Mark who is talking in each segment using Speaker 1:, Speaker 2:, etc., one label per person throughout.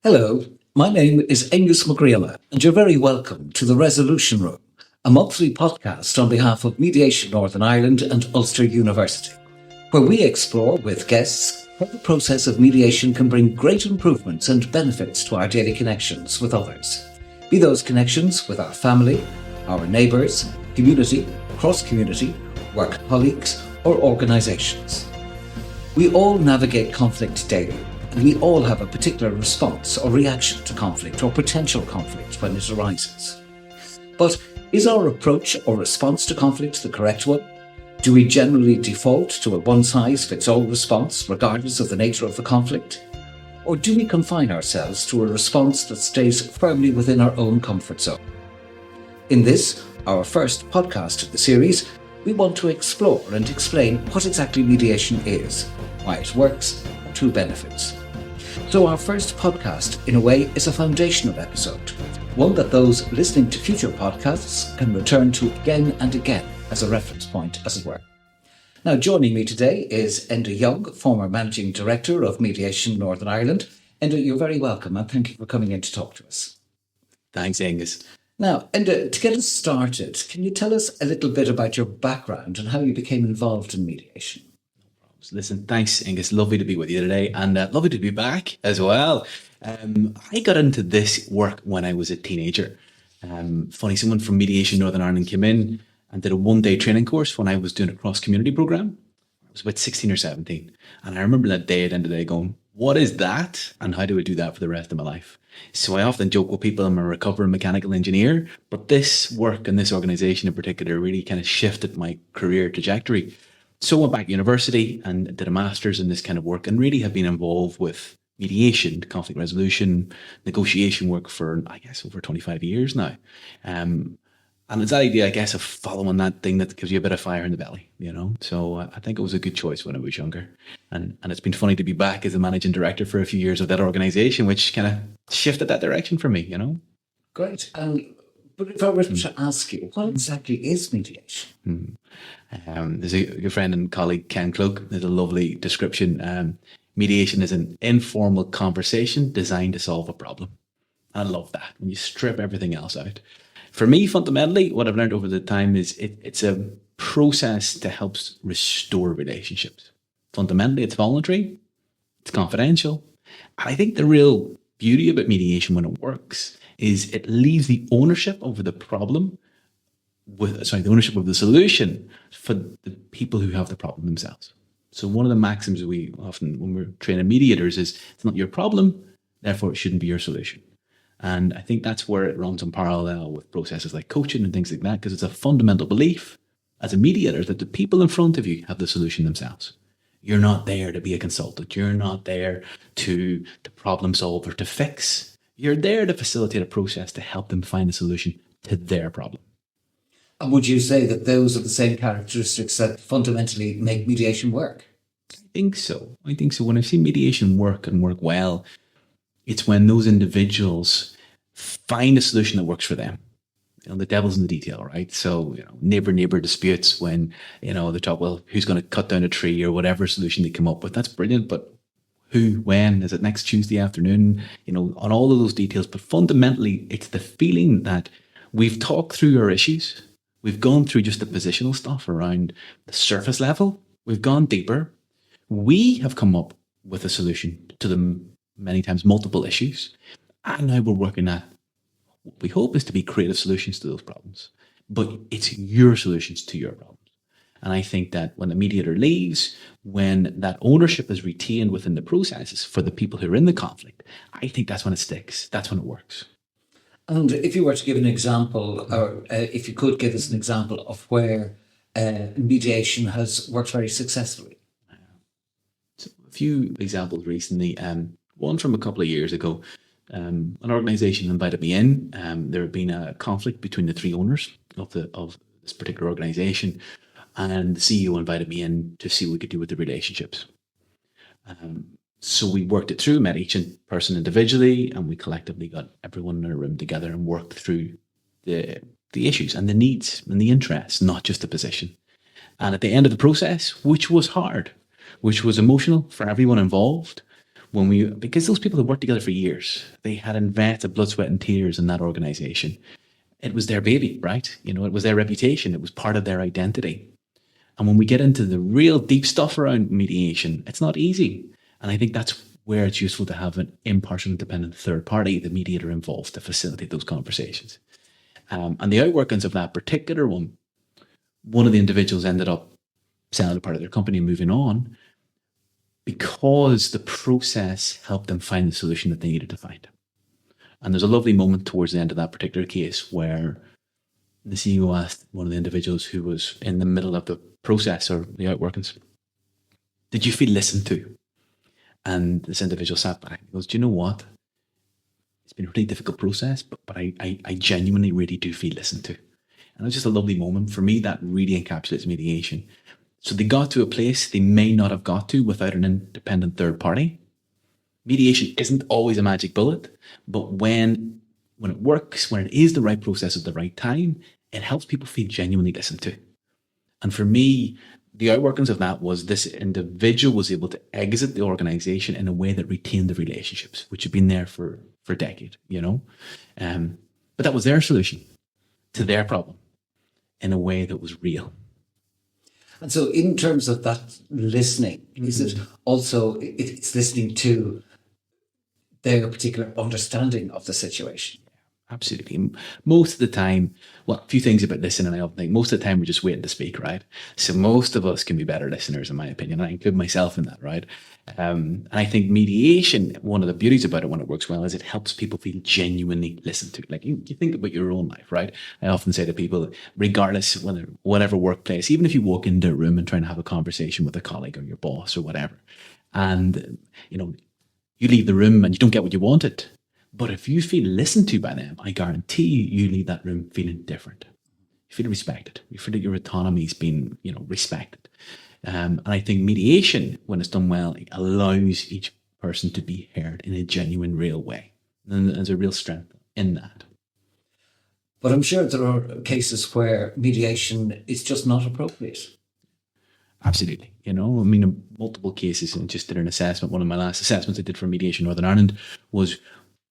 Speaker 1: Hello, my name is Aengus MacGrianna, and you're very welcome to the Resolution Room, a monthly podcast on behalf of Mediation Northern Ireland and Ulster University, where we explore with guests how the process of mediation can bring great improvements and benefits to our daily connections with others, be those connections with our family, our neighbours, community, cross-community, work colleagues, or organisations. We all navigate conflict daily, and we all have a particular response or reaction to conflict or potential conflict when it arises. But is our approach or response to conflict the correct one? Do we generally default to a one-size-fits-all response regardless of the nature of the conflict? Or do we confine ourselves to a response that stays firmly within our own comfort zone? In this, our first podcast of the series, we want to explore and explain what exactly mediation is, why it works, and who benefits. So our first podcast, in a way, is a foundational episode, one that those listening to future podcasts can return to again and again as a reference point, as it were. Now, joining me today is Enda Young, former Managing Director of Mediation Northern Ireland. Enda, you're very welcome, and thank you for coming in to talk to us.
Speaker 2: Thanks, Aengus.
Speaker 1: Now, Enda, to get us started, can you tell us a little bit about your background and how you became involved in mediation?
Speaker 2: Listen, thanks, Aengus. Lovely to be with you today, and lovely to be back as well. I got into this work when I was a teenager. Funny, someone from Mediation Northern Ireland came in and did a one-day training course when I was doing a cross-community programme. I was about 16 or 17, and I remember that day at the end of the day going, what is that, and how do I do that for the rest of my life? So I often joke with people I'm a recovering mechanical engineer, but this work and this organisation in particular really kind of shifted my career trajectory. So I went back to university and did a master's in this kind of work and really have been involved with mediation, conflict resolution, negotiation work for, I guess, over 25 years now. And it's that idea, I guess, of following that thing that gives you a bit of fire in the belly, you know? So I think it was a good choice when I was younger. And it's been funny to be back as a managing director for a few years of that organisation, which kind of shifted that direction for me, you know?
Speaker 1: Great. But if I were to ask you, what exactly is mediation?
Speaker 2: There's a good friend and colleague, Ken Cloak, there's a lovely description. Mediation is an informal conversation designed to solve a problem. I love that, when you strip everything else out. For me, fundamentally, what I've learned over the time is it's a process to help restore relationships. Fundamentally, it's voluntary, it's confidential. And I think the real beauty about mediation when it works is it leaves the ownership over the problem the ownership of the solution for the people who have the problem themselves. So one of the maxims we often, when we're training mediators, is it's not your problem, therefore it shouldn't be your solution. And I think that's where it runs in parallel with processes like coaching and things like that, because it's a fundamental belief as a mediator that the people in front of you have the solution themselves. You're not there to be a consultant. You're not there to problem solve or to fix. You're there to facilitate a process to help them find a solution to their problem.
Speaker 1: And would you say that those are the same characteristics that fundamentally make mediation work?
Speaker 2: I think so. When I've seen mediation work and work well, it's when those individuals find a solution that works for them. You know, the devil's in the detail, right? So, you know, neighbor disputes when, you know, they talk, well, who's going to cut down a tree or whatever solution they come up with. That's brilliant. But who, when, is it next Tuesday afternoon? You know, on all of those details. But fundamentally, it's the feeling that we've talked through our issues. We've gone through just the positional stuff around the surface level. We've gone deeper. We have come up with a solution to the many times multiple issues. And now we're working at what we hope is to be creative solutions to those problems. But it's your solutions to your problems. And I think that when the mediator leaves, when that ownership is retained within the processes for the people who are in the conflict, I think that's when it sticks. That's when it works.
Speaker 1: And if you were to give an example, or if you could give us an example of where mediation has worked very successfully.
Speaker 2: So a few examples recently. One from a couple of years ago, an organisation invited me in. There had been a conflict between the three owners of this particular organisation, and the CEO invited me in to see what we could do with the relationships. So we worked it through, met each person individually, and we collectively got everyone in a room together and worked through the issues and the needs and the interests, not just the position. And at the end of the process, which was hard, which was emotional for everyone involved, because those people had worked together for years, they had invested blood, sweat, and tears in that organization. It was their baby, right? It was their reputation. It was part of their identity. And when we get into the real deep stuff around mediation, it's not easy. And I think that's where it's useful to have an impartial, independent third party, the mediator involved, to facilitate those conversations. And the outworkings of that particular one of the individuals ended up selling a part of their company and moving on because the process helped them find the solution that they needed to find. And there's a lovely moment towards the end of that particular case where the CEO asked one of the individuals who was in the middle of the process or the outworkings, "Did you feel listened to?" And this individual sat back and goes, "Do you know what? It's been a really difficult process, but I genuinely really do feel listened to." And it was just a lovely moment. For me, that really encapsulates mediation. So they got to a place they may not have got to without an independent third party. Mediation isn't always a magic bullet, but when it works, when it is the right process at the right time, it helps people feel genuinely listened to. And for me, the outworkings of that was this individual was able to exit the organization in a way that retained the relationships, which had been there for a decade, But that was their solution to their problem in a way that was real.
Speaker 1: And so in terms of that listening, is it also, it's listening to their particular understanding of the situation?
Speaker 2: Absolutely. Most of the time, well, a few things about listening, I often think most of the time we're just waiting to speak, right? So most of us can be better listeners, in my opinion. I include myself in that, right? And I think mediation, one of the beauties about it when it works well is it helps people feel genuinely listened to. Like you think about your own life, right? I often say to people, regardless whether whatever workplace, even if you walk into a room and try and have a conversation with a colleague or your boss or whatever, and you leave the room and you don't get what you wanted. But if you feel listened to by them, I guarantee you leave that room feeling different. You feel respected. You feel that your autonomy's been, respected. And I think mediation, when it's done well, it allows each person to be heard in a genuine, real way. And there's a real strength in that.
Speaker 1: But I'm sure there are cases where mediation is just not appropriate.
Speaker 2: Absolutely. Multiple cases, and just did an assessment. One of my last assessments I did for Mediation Northern Ireland was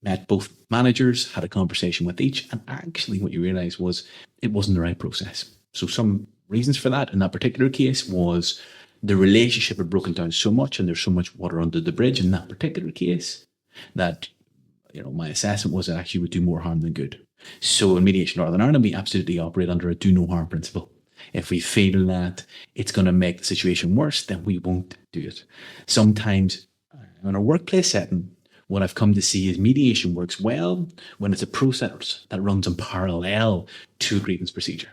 Speaker 2: met both managers, had a conversation with each, and actually what you realise was it wasn't the right process. So some reasons for that in that particular case was the relationship had broken down so much and there's so much water under the bridge in that particular case that, my assessment was it actually would do more harm than good. So in Mediation Northern Ireland, we absolutely operate under a do no harm principle. If we feel that it's going to make the situation worse, then we won't do it. Sometimes in a workplace setting, what I've come to see is mediation works well when it's a process that runs in parallel to a grievance procedure.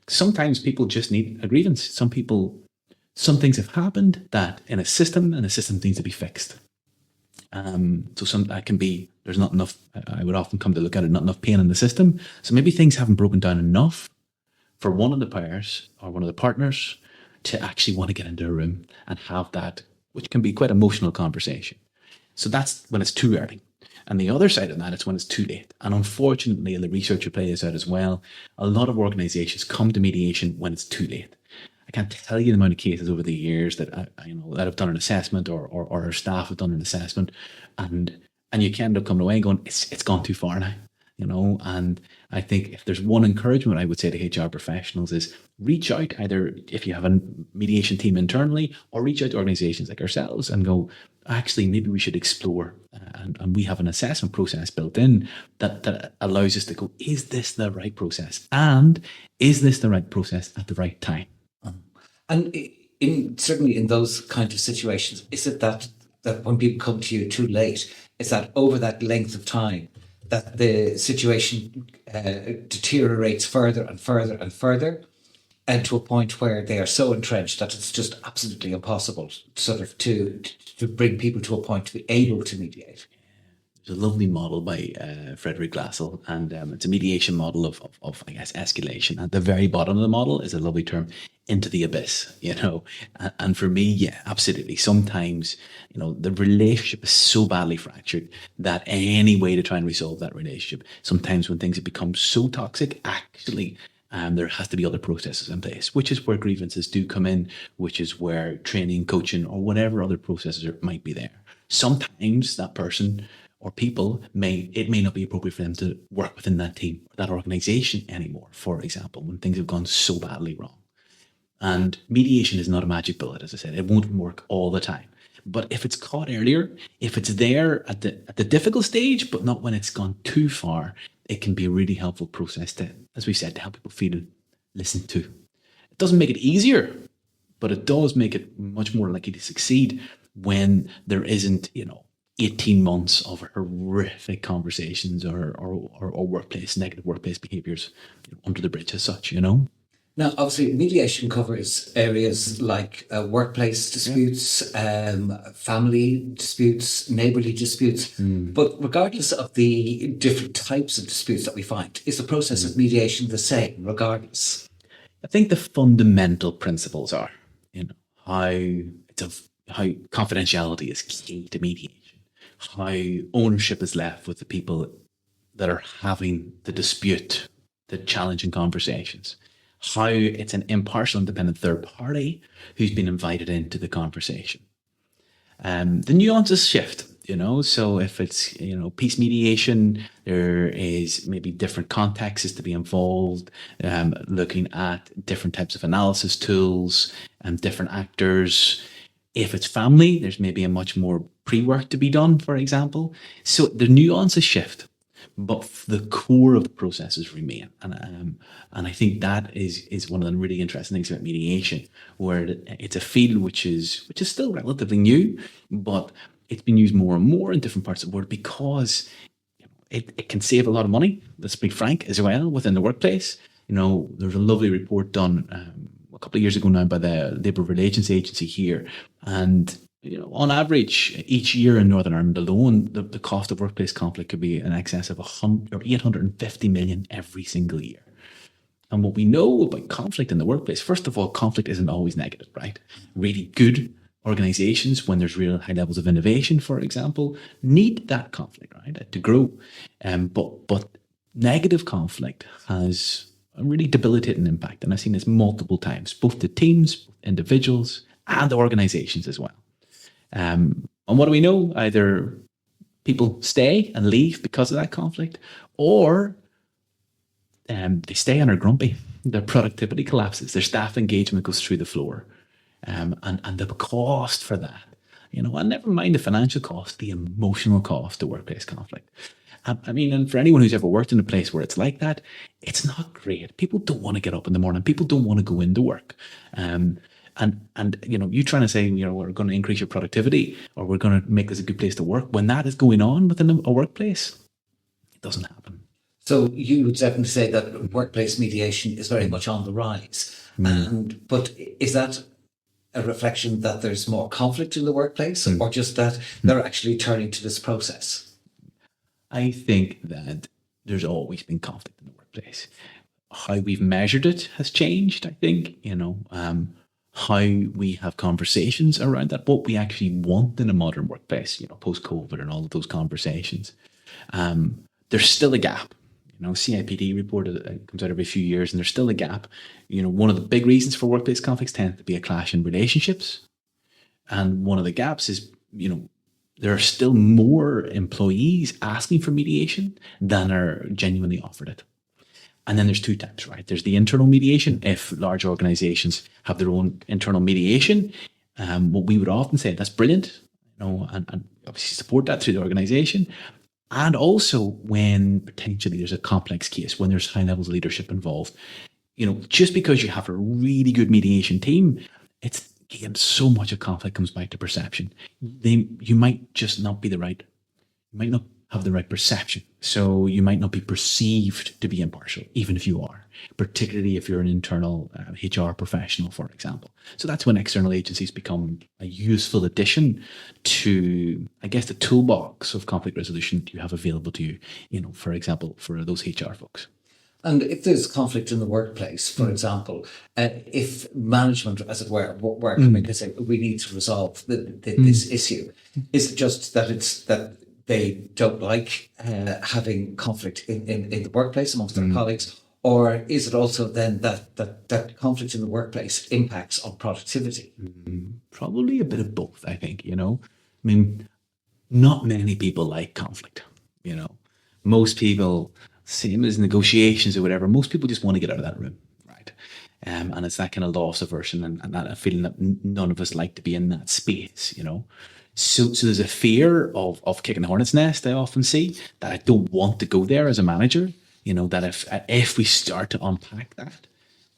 Speaker 2: Sometimes people just need a grievance. Some things have happened that in a system, and the system needs to be fixed. So that can be, there's not enough, I would often come to look at it, not enough pain in the system. So maybe things haven't broken down enough for one of the pairs or one of the partners to actually want to get into a room and have that, which can be quite emotional conversation. So that's when it's too early. And the other side of that is when it's too late. And unfortunately, and the research will play this out as well, a lot of organizations come to mediation when it's too late. I can't tell you the amount of cases over the years that that have done an assessment or our staff have done an assessment, and you can end up coming away going, it's gone too far now. And I think if there's one encouragement I would say to HR professionals is reach out, either if you have a mediation team internally or reach out to organizations like ourselves and go, actually, maybe we should explore, and we have an assessment process built in that allows us to go, is this the right process? And is this the right process at the right time?
Speaker 1: And certainly in those kind of situations, is it that when people come to you too late, is that over that length of time that the situation deteriorates further and further and further, and to a point where they are so entrenched that it's just absolutely impossible sort of to bring people to a point to be able to mediate?
Speaker 2: There's a lovely model by Frederick Glassell, and it's a mediation model of I guess, escalation. At the very bottom of the model is a lovely term, into the abyss, And for me, yeah, absolutely. Sometimes, the relationship is so badly fractured that any way to try and resolve that relationship, sometimes when things have become so toxic, actually, there has to be other processes in place, which is where grievances do come in, which is where training, coaching, or whatever other processes might be there. sometimes that person or people it may not be appropriate for them to work within that team or that organization anymore, for example, when things have gone so badly wrong. And mediation is not a magic bullet, as I said. It won't work all the time. But if it's caught earlier, if it's there at the difficult stage, but not when it's gone too far, it can be a really helpful process to, as we said, to help people feel listened to. It doesn't make it easier, but it does make it much more likely to succeed when there isn't, 18 months of horrific conversations or negative workplace behaviors under the bridge as such,
Speaker 1: Now, obviously, mediation covers areas like workplace disputes, family disputes, neighbourly disputes. But regardless of the different types of disputes that we find, is the process of mediation the same regardless?
Speaker 2: I think the fundamental principles are, how confidentiality is key to mediation, how ownership is left with the people that are having the dispute, the challenging conversations, how it's an impartial, independent third party who's been invited into the conversation. The nuances shift, so if it's, peace mediation, there is maybe different contexts to be involved, looking at different types of analysis tools and different actors. If it's family, there's maybe a much more pre-work to be done, for example. So the nuances shift, but the core of the processes remain. And I think that is one of the really interesting things about mediation, where it's a field which is still relatively new, but it's been used more and more in different parts of the world because it can save a lot of money, let's be frank, as well, within the workplace. There's a lovely report done a couple of years ago now by the Labour Relations Agency here. And on average, each year in Northern Ireland alone, the cost of workplace conflict could be in excess of 850 million every single year. And what we know about conflict in the workplace, first of all, conflict isn't always negative, right? Really good organizations, when there's real high levels of innovation, for example, need that conflict, right, to grow. But negative conflict has a really debilitating impact. And I've seen this multiple times, both to teams, individuals, and organizations as well. And what do we know? Either people stay and leave because of that conflict, or they stay and are grumpy. Their productivity collapses. Their staff engagement goes through the floor. And the cost for that, and never mind the financial cost, the emotional cost to workplace conflict. And for anyone who's ever worked in a place where it's like that, it's not great. People don't want to get up in the morning. People don't want to go into work. And you trying to say, we're going to increase your productivity or we're going to make this a good place to work, when that is going on within a workplace, it doesn't happen.
Speaker 1: So you would definitely say that workplace mediation is very much on the rise. But is that a reflection that there's more conflict in the workplace, or just that they're actually turning to this process?
Speaker 2: I think that there's always been conflict in the workplace. How we've measured it has changed, I think, how we have conversations around that, what we actually want in a modern workplace, post-COVID and all of those conversations. There's still a gap. CIPD report comes out every few years, and there's still a gap. One of the big reasons for workplace conflicts tends to be a clash in relationships. And one of the gaps is, there are still more employees asking for mediation than are genuinely offered it. And then there's two types, right? There's the internal mediation. If large organizations have their own internal mediation, what we would often say, that's brilliant, and obviously support that through the organization. And also when potentially there's a complex case, when there's high levels of leadership involved, just because you have a really good mediation team, it's, again, so much of conflict comes back to perception. You might just not be you might not have the right perception. So you might not be perceived to be impartial, even if you are, particularly if you're an internal HR professional, for example. So that's when external agencies become a useful addition to, I guess, the toolbox of conflict resolution that you have available to you, for example, for those HR folks.
Speaker 1: And if there's conflict in the workplace, for example, if management, as it were coming to say, we need to resolve this issue, is it just that they don't like having conflict in the workplace amongst their colleagues, or is it also then that conflict in the workplace impacts on productivity?
Speaker 2: Probably a bit of both, I think, not many people like conflict. Most people, same as negotiations or whatever, most people just want to get out of that room, right? And it's that kind of loss aversion and that feeling that none of us like to be in that space. So there's a fear of kicking the hornet's nest. I often see that I don't want to go there as a manager. That if we start to unpack that,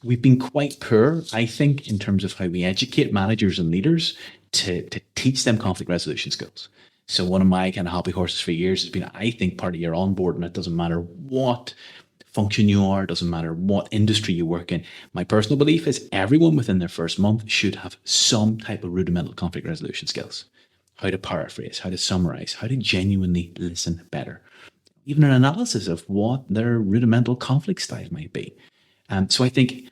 Speaker 2: we've been quite poor, I think, in terms of how we educate managers and leaders to teach them conflict resolution skills. So one of my kind of hobby horses for years has been, I think, part of your onboarding. It doesn't matter what function you are, doesn't matter what industry you work in. My personal belief is everyone within their first month should have some type of rudimental conflict resolution skills. How to paraphrase, how to summarize, how to genuinely listen better. Even an analysis of what their rudimental conflict style might be. So I think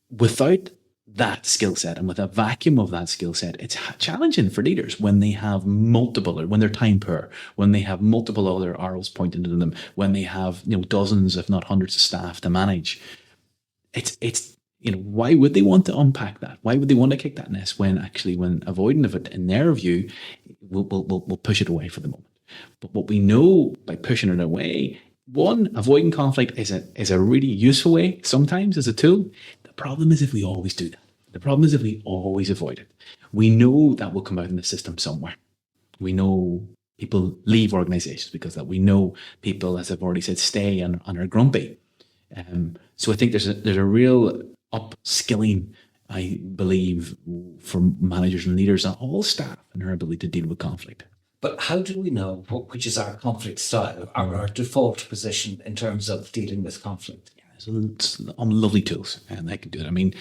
Speaker 2: without that skill set and with a vacuum of that skill set, it's challenging for leaders when they have multiple, or when they're time poor, when they have multiple other arrows pointing to them, when they have dozens, if not hundreds of staff to manage. It's why would they want to unpack that? Why would they want to kick that nest when avoiding of it, in their view, will push it away for the moment? But what we know by pushing it away, one, avoiding conflict is a really useful way sometimes as a tool. The problem is if we always do that. The problem is if we always avoid it. We know that will come out in the system somewhere. We know people leave organizations because of that. We know people, as I've already said, stay and are grumpy. So I think there's a real upskilling, I believe, for managers and leaders and all staff in their ability to deal with conflict.
Speaker 1: But how do we know which is our conflict style, our default position in terms of dealing with conflict?
Speaker 2: It's lovely tools, and I can do it. I mean,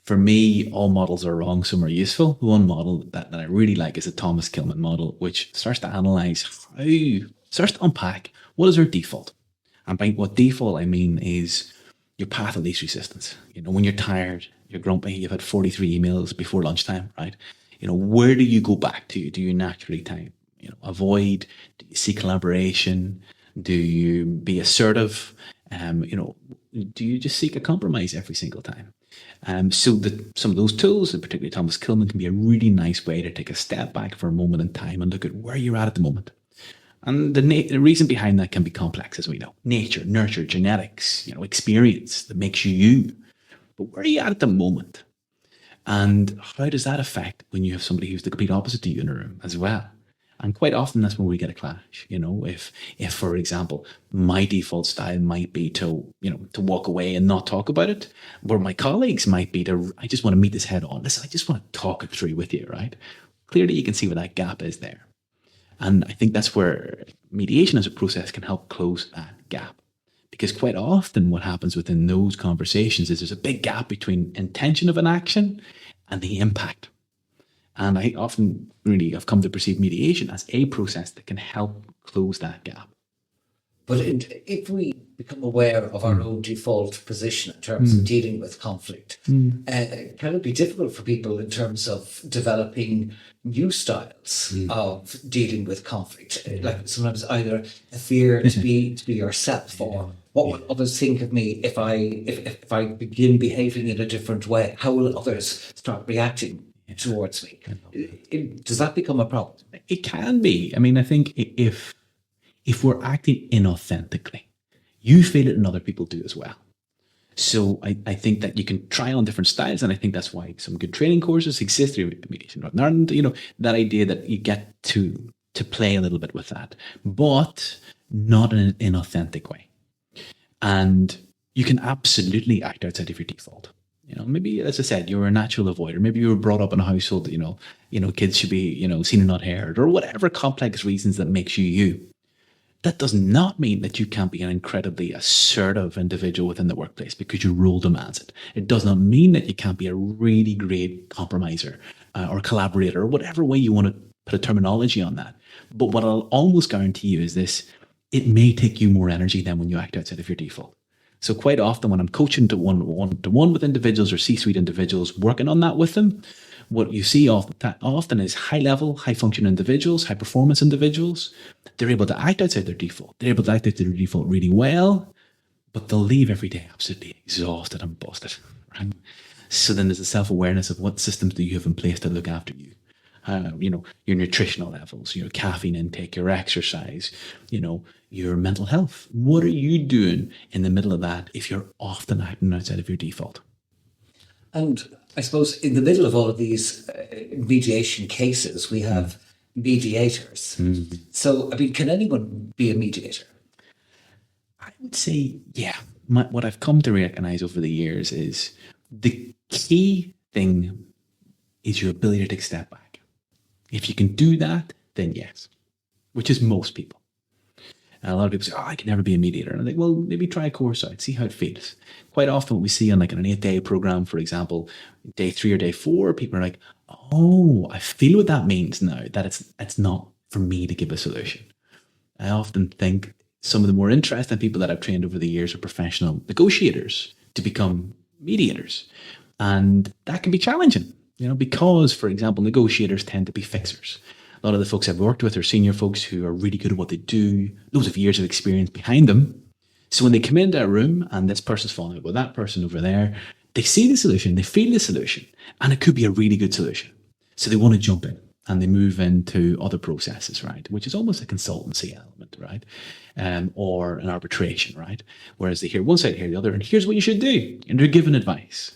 Speaker 2: for me, all models are wrong, some are useful. One model that I really like is the Thomas Kilmann model, which starts to analyze starts to unpack what is our default. And by what default I mean is your path of least resistance. When you're tired, you're grumpy, you've had 43 emails before lunchtime, right? Where do you go back to? Do you naturally type? Avoid? Do you seek collaboration? Do you be assertive? Do you just seek a compromise every single time? So some of those tools, and particularly Thomas Kilmann, can be a really nice way to take a step back for a moment in time and look at where you're at the moment. And the reason behind that can be complex, as we know. Nature, nurture, genetics, experience that makes you you. But where are you at the moment? And how does that affect when you have somebody who's the complete opposite to you in a room as well? And quite often that's when we get a clash. If for example, my default style might be to walk away and not talk about it, where my colleagues might be I just want to meet this head on. Listen, I just want to talk it through with you, right? Clearly you can see where that gap is there. And I think that's where mediation as a process can help close that gap. Because quite often what happens within those conversations is there's a big gap between intention of an action and the impact. And I often really have come to perceive mediation as a process that can help close that gap.
Speaker 1: But if we become aware of our own default position in terms of dealing with conflict, can it be difficult for people in terms of developing new styles of dealing with conflict? Like sometimes either a fear to be yourself, or what will others think of me if I begin behaving in a different way? How will others start reacting towards me? Does that become a problem?
Speaker 2: It can be. I mean, I think if we're acting inauthentically, you feel it and other people do as well. So I think that you can try on different styles, and I think that's why some good training courses exist through Mediation Northern Ireland. That idea that you get to play a little bit with that, but not in an inauthentic way. And you can absolutely act outside of your default. Maybe, as I said, you're a natural avoider. Maybe you were brought up in a household that, kids should be, seen and not heard, or whatever complex reasons that makes you you. That does not mean that you can't be an incredibly assertive individual within the workplace because your role demands it. It does not mean that you can't be a really great compromiser or collaborator, or whatever way you want to put a terminology on that. But what I'll almost guarantee you is this: it may take you more energy than when you act outside of your default. So quite often when I'm coaching to one-to-one with individuals or C-suite individuals, working on that with them, what you see often is high-level, high-function individuals, high-performance individuals. They're able to act outside their default. They're able to act outside their default really well, but they'll leave every day absolutely exhausted and busted. Right? So then there's a self-awareness of what systems do you have in place to look after you. your nutritional levels, your caffeine intake, your exercise, your mental health. What are you doing in the middle of that if you're often acting outside of your default?
Speaker 1: And I suppose in the middle of all of these mediation cases, we have mediators. So, I mean, can anyone be a mediator?
Speaker 2: I would say, yeah. What I've come to recognize over the years is the key thing is your ability to take a step back. If you can do that, then yes, which is most people. And a lot of people say, I can never be a mediator. And I think, well, maybe try a course out, see how it feels. Quite often what we see on like an 8-day program, for example, day 3 or day 4, people are like, oh, I feel what that means now, that it's not for me to give a solution. I often think some of the more interesting people that I've trained over the years are professional negotiators to become mediators. And that can be challenging, because, for example, negotiators tend to be fixers. A lot of the folks I've worked with are senior folks who are really good at what they do, loads of years of experience behind them. So when they come into a room and this person's falling out with that person over there, they see the solution, they feel the solution, and it could be a really good solution. So they want to jump in and they move into other processes, right? Which is almost a consultancy element, right? Or an arbitration, right? Whereas they hear one side, hear the other, and here's what you should do. And they're given advice.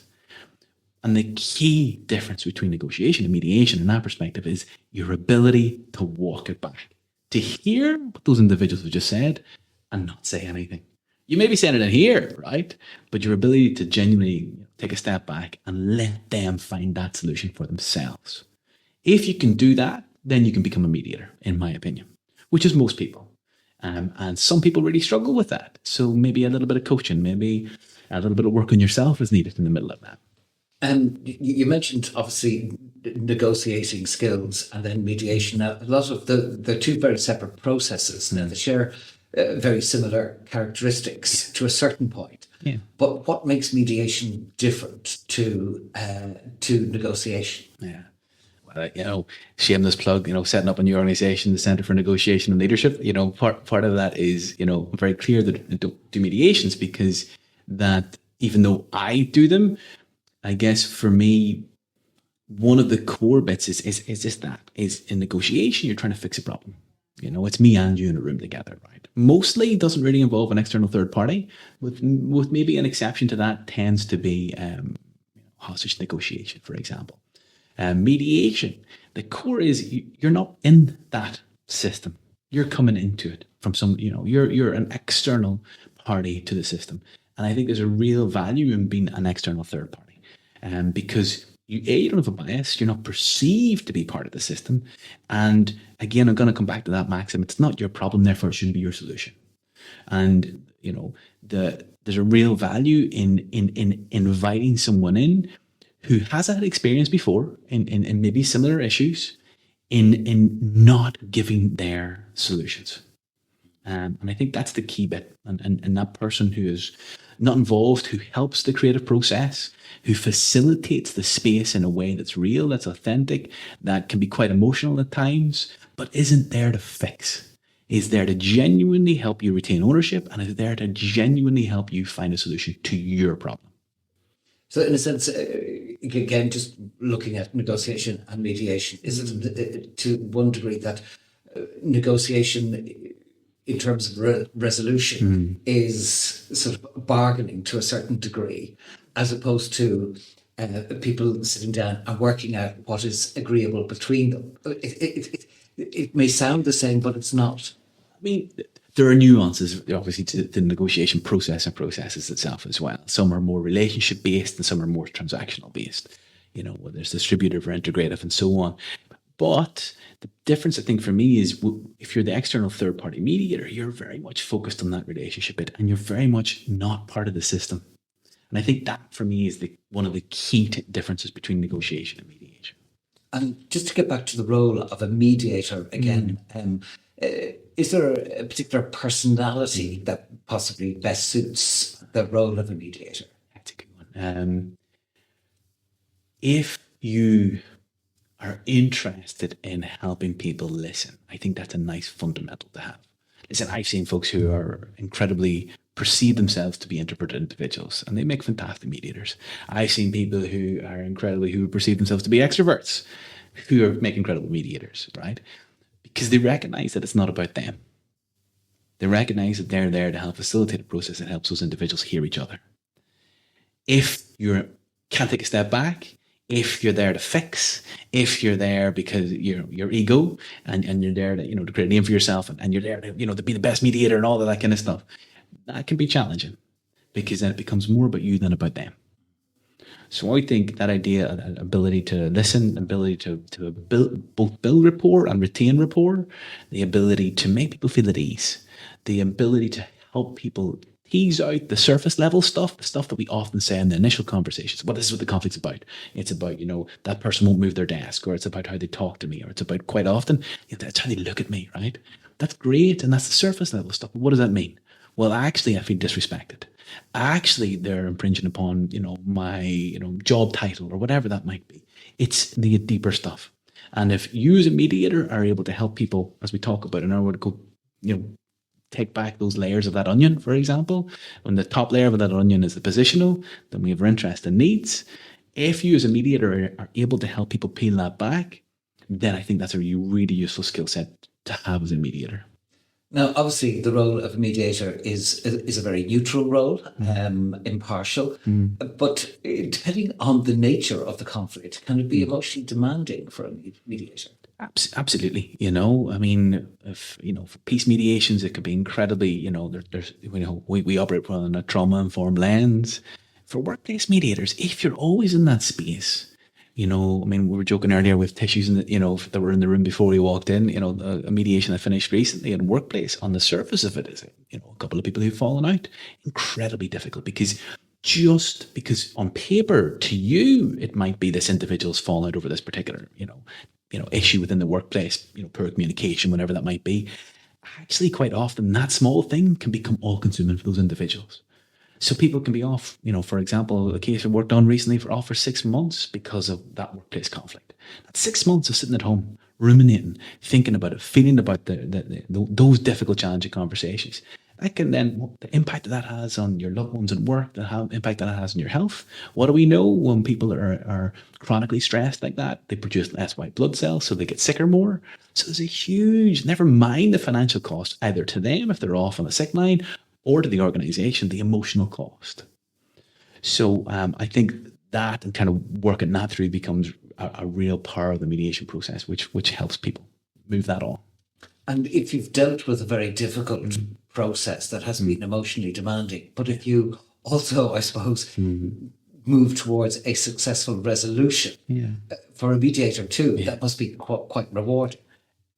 Speaker 2: And the key difference between negotiation and mediation in that perspective is your ability to walk it back, to hear what those individuals have just said and not say anything. You may be saying it in here, right? But your ability to genuinely take a step back and let them find that solution for themselves. If you can do that, then you can become a mediator, in my opinion, which is most people. And some people really struggle with that. So maybe a little bit of coaching, maybe a little bit of work on yourself is needed in the middle of that.
Speaker 1: And you mentioned, obviously, negotiating skills and then mediation. Now, a lot of they're two very separate processes. Now, they share very similar characteristics to a certain point.
Speaker 2: Yeah.
Speaker 1: But what makes mediation different to negotiation?
Speaker 2: Yeah. Well, shameless plug, setting up a new organization, the Centre for Negotiation and Leadership, part of that is, I'm very clear that I don't do mediations because that even though I do them, I guess for me, one of the core bits is just that is in negotiation, you're trying to fix a problem. It's me and you in a room together, right? Mostly it doesn't really involve an external third party, with maybe an exception to that tends to be hostage negotiation, for example. Mediation, the core is you're not in that system. You're coming into it from you're an external party to the system. And I think there's a real value in being an external third party. Because you don't have a bias, you're not perceived to be part of the system. And again, I'm going to come back to that maxim. It's not your problem, therefore it shouldn't be your solution. And, there's a real value in inviting someone in who has had experience before in maybe similar issues in not giving their solutions. And I think that's the key bit. And that person who is not involved, who helps the creative process, who facilitates the space in a way that's real, that's authentic, that can be quite emotional at times, but isn't there to fix, is there to genuinely help you retain ownership and is there to genuinely help you find a solution to your problem.
Speaker 1: So in a sense, again, just looking at negotiation and mediation, is it to one degree that negotiation in terms of resolution is sort of bargaining to a certain degree, as opposed to people sitting down and working out what is agreeable between them? It may sound the same, but it's not.
Speaker 2: I mean, there are nuances, obviously, to the negotiation process and processes itself as well. Some are more relationship-based and some are more transactional-based, whether it's distributive or integrative and so on. But the difference, I think, for me is if you're the external third-party mediator, you're very much focused on that relationship bit and you're very much not part of the system. And I think that, for me, is one of the key differences between negotiation and mediation.
Speaker 1: And just to get back to the role of a mediator again, is there a particular personality that possibly best suits the role of a mediator?
Speaker 2: That's a good one. If you are interested in helping people listen, I think that's a nice fundamental to have. Listen, I've seen folks who are incredibly perceive themselves to be introverted individuals and they make fantastic mediators. I've seen people who perceive themselves to be extroverts who are make incredible mediators, right? Because they recognize that it's not about them. They recognize that they're there to help facilitate a process that helps those individuals hear each other. If you can't take a step back, if you're there to fix, if you're there because your ego and you're there to, to create a name for yourself and you're there to, to be the best mediator and all of that kind of stuff, that can be challenging because then it becomes more about you than about them. So I think that idea, ability to listen, ability to build rapport and retain rapport, the ability to make people feel at ease, the ability to help people tease out the surface level stuff, the stuff that we often say in the initial conversations. Well, this is what the conflict's about. It's about, that person won't move their desk, or it's about how they talk to me, or it's about quite often, that's how they look at me, right? That's great, and that's the surface level stuff. But what does that mean? Well, actually, I feel disrespected. Actually, they're infringing upon, my, job title or whatever that might be. It's the deeper stuff. And if you as a mediator are able to help people, as we talk about, and I would go, take back those layers of that onion, for example, when the top layer of that onion is the positional, then we have our interest and needs. If you as a mediator are able to help people peel that back, then I think that's a really useful skill set to have as a mediator.
Speaker 1: Now, obviously, the role of a mediator is a very neutral role, impartial. But depending on the nature of the conflict, can it be emotionally demanding for a mediator?
Speaker 2: Absolutely. I mean, if, for peace mediations, it could be incredibly, there's, we operate on a trauma-informed lens. For workplace mediators, if you're always in that space, I mean, we were joking earlier with tissues that were in the room before we walked in, a mediation I finished recently in workplace, on the surface of it is, a couple of people who've fallen out. Incredibly difficult because on paper to you, it might be this individual's fallen out over this particular, issue within the workplace, poor communication, whatever that might be. Actually, quite often that small thing can become all consuming for those individuals. So people can be off, for example, a case I worked on recently off for 6 months because of that workplace conflict. That's 6 months of sitting at home, ruminating, thinking about it, feeling about those difficult, challenging conversations. That can then, the impact that has on your loved ones at work, the impact that has on your health. What do we know when people are chronically stressed like that? They produce less white blood cells, so they get sicker more. So there's a huge, never mind the financial cost, either to them if they're off on a sick line, or to the organization, the emotional cost. So I think that and kind of working that through becomes a real part of the mediation process, which helps people move that on.
Speaker 1: And if you've dealt with a very difficult process that has been emotionally demanding, but if you also, I suppose, move towards a successful resolution for a mediator too, that must be quite rewarding.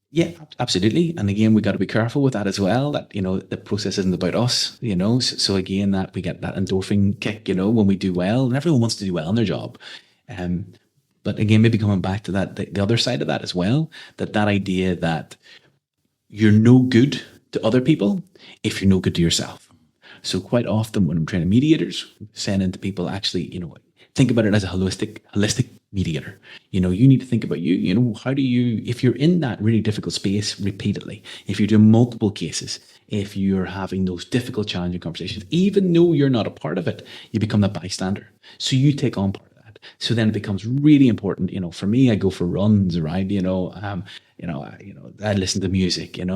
Speaker 2: Yeah, absolutely. And again, we got to be careful with that as well, that, the process isn't about us, so again, that we get that endorphin kick, when we do well, and everyone wants to do well in their job. But again, maybe coming back to that, the other side of that as well, that idea that you're no good to other people if you're no good to yourself. So quite often when I'm training mediators, saying to people, actually, think about it as a holistic mediator. You need to think about you. How do you, if you're in that really difficult space repeatedly, if you're doing multiple cases, if you're having those difficult, challenging conversations, even though you're not a part of it, you become the bystander. So you take on part of that. So then it becomes really important. For me, I go for runs, right? I listen to music, and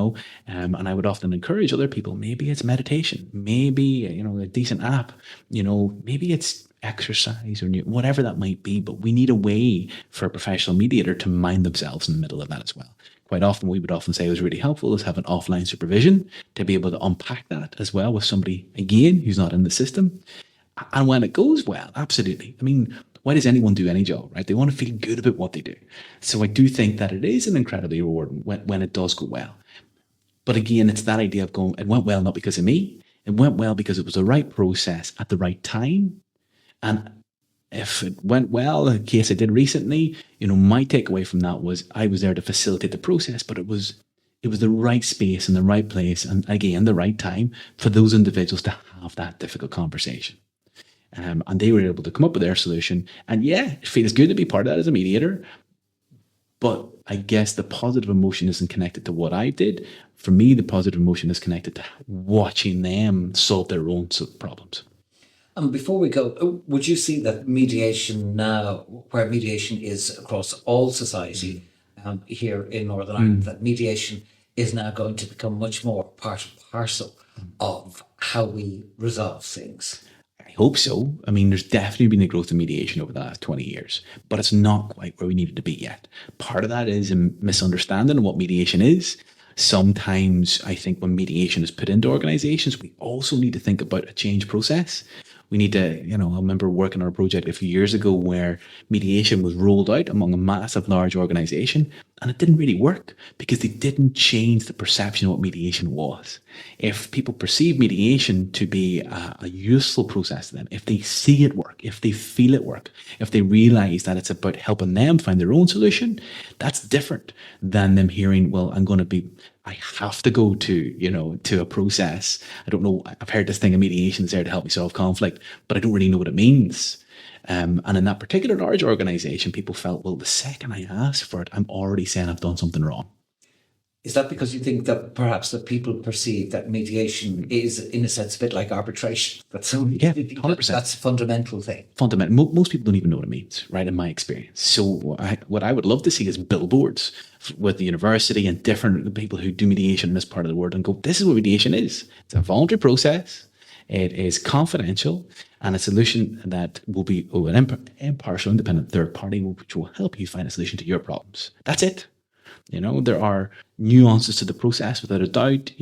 Speaker 2: I would often encourage other people. Maybe it's meditation, maybe a decent app, maybe it's exercise or whatever that might be. But we need a way for a professional mediator to mind themselves in the middle of that as well. Quite often, we would often say it was really helpful is having offline supervision to be able to unpack that as well with somebody again who's not in the system. And when it goes well, absolutely. I mean, why does anyone do any job, right? They want to feel good about what they do. So I do think that it is an incredibly rewarding when it does go well. But again, it's that idea of going, it went well not because of me. It went well because it was the right process at the right time. And if it went well, a case I did recently, my takeaway from that was I was there to facilitate the process, but it was the right space and the right place, and again, the right time for those individuals to have that difficult conversation. And they were able to come up with their solution. And yeah, it feels good to be part of that as a mediator. But I guess the positive emotion isn't connected to what I did. For me, the positive emotion is connected to watching them solve their own problems.
Speaker 1: And before we go, would you see that mediation now, where mediation is across all society here in Northern Ireland, that mediation is now going to become much more part and parcel of how we resolve things?
Speaker 2: I hope so. I mean, there's definitely been a growth in mediation over the last 20 years, but it's not quite where we needed to be yet. Part of that is a misunderstanding of what mediation is. Sometimes I think when mediation is put into organizations, we also need to think about a change process. We need to, I remember working on a project a few years ago where mediation was rolled out among a massive, large organization, and it didn't really work because they didn't change the perception of what mediation was. If people perceive mediation to be a useful process to them, if they see it work, if they feel it work, if they realize that it's about helping them find their own solution, that's different than them hearing, well, I have to go to a process. I don't know. I've heard this thing of mediation is there to help me solve conflict, but I don't really know what it means. And in that particular large organization, people felt, well, the second I ask for it, I'm already saying I've done something wrong.
Speaker 1: Is that because you think that perhaps that people perceive that mediation is, in a sense, a bit like arbitration? That's 100%. That's a fundamental thing.
Speaker 2: Fundamental. Most people don't even know what it means, right? In my experience. So what I would love to see is billboards with the university and different people who do mediation in this part of the world and go, this is what mediation is. It's a voluntary process. It is confidential, and a solution that will be an impartial, independent third party, which will help you find a solution to your problems. That's it. There are nuances to the process without a doubt,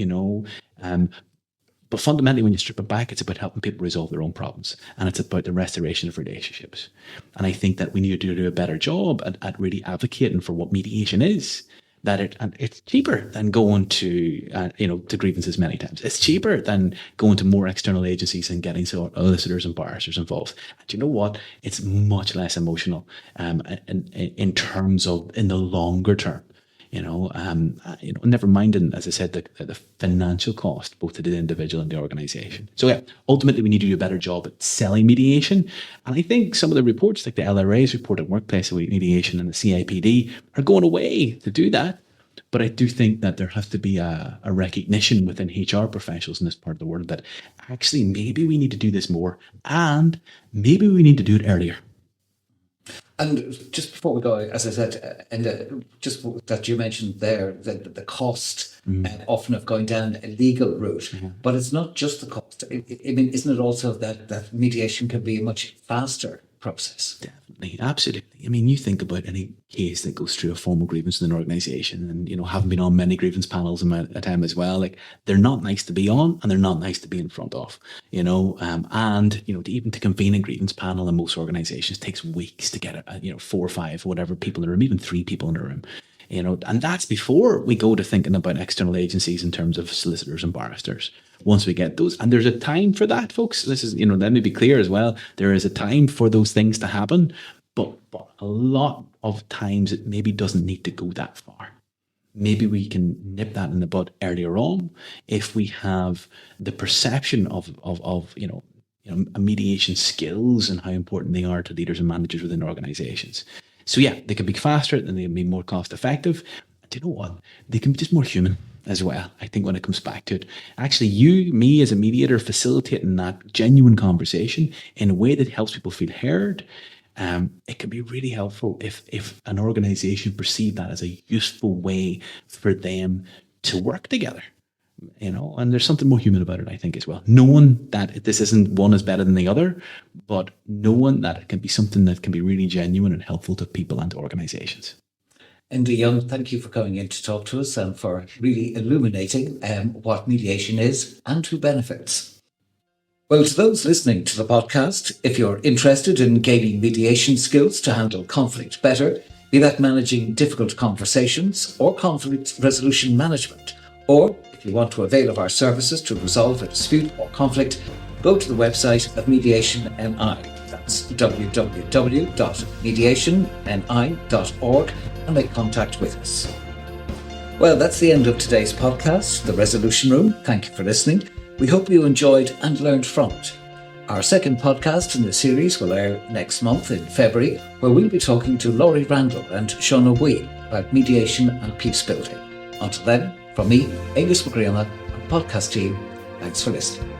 Speaker 2: but fundamentally, when you strip it back, it's about helping people resolve their own problems, and it's about the restoration of relationships. And I think that we need to do a better job at really advocating for what mediation is. It's cheaper than going to grievances many times. It's cheaper than going to more external agencies and getting solicitors and barristers involved. And you know what? It's much less emotional in terms of in the longer term. Never mind, as I said, the financial cost, both to the individual and the organization. So yeah, ultimately we need to do a better job at selling mediation. And I think some of the reports, like the LRA's report on workplace mediation and the CIPD, are going away to do that. But I do think that there has to be a recognition within HR professionals in this part of the world that actually maybe we need to do this more, and maybe we need to do it earlier.
Speaker 1: And just before we go, as I said, just that you mentioned there, the cost often of going down a legal route, but it's not just the cost. I mean, isn't it also that mediation can be a much faster process?
Speaker 2: Definitely, absolutely. I mean, you think about any case that goes through a formal grievance in an organisation, and having been on many grievance panels in my time as well, like they're not nice to be on, and they're not nice to be in front of. To convene a grievance panel in most organisations takes weeks to get 4 or 5 or whatever people in the room, even 3 people in the room. And that's before we go to thinking about external agencies in terms of solicitors and barristers. Once we get those, and there's a time for that, folks. This is, let me be clear as well. There is a time for those things to happen, but a lot of times it maybe doesn't need to go that far. Maybe we can nip that in the bud earlier on if we have the perception of mediation skills and how important they are to leaders and managers within organizations. So yeah, they can be faster and they can be more cost effective. Do you know what? They can be just more human as well, I think, when it comes back to it. Actually, me as a mediator, facilitating that genuine conversation in a way that helps people feel heard. It can be really helpful if an organization perceive that as a useful way for them to work together. And there's something more human about it, I think, as well. Knowing that this isn't one is better than the other, but knowing that it can be something that can be really genuine and helpful to people and to organizations.
Speaker 1: Enda Young, thank you for coming in to talk to us and for really illuminating what mediation is and who benefits. Well, to those listening to the podcast, if you're interested in gaining mediation skills to handle conflict better, be that managing difficult conversations or conflict resolution management, or if you want to avail of our services to resolve a dispute or conflict, go to the website of Mediation NI. That's www.mediationni.org and make contact with us. Well, that's the end of today's podcast, The Resolution Room. Thank you for listening. We hope you enjoyed and learned from it. Our second podcast in the series will air next month in February, where we'll be talking to Laurie Randall and Shauna Wheel about mediation and peace building. Until then, from me, Aengus MacGrianna, and podcast team, thanks for listening.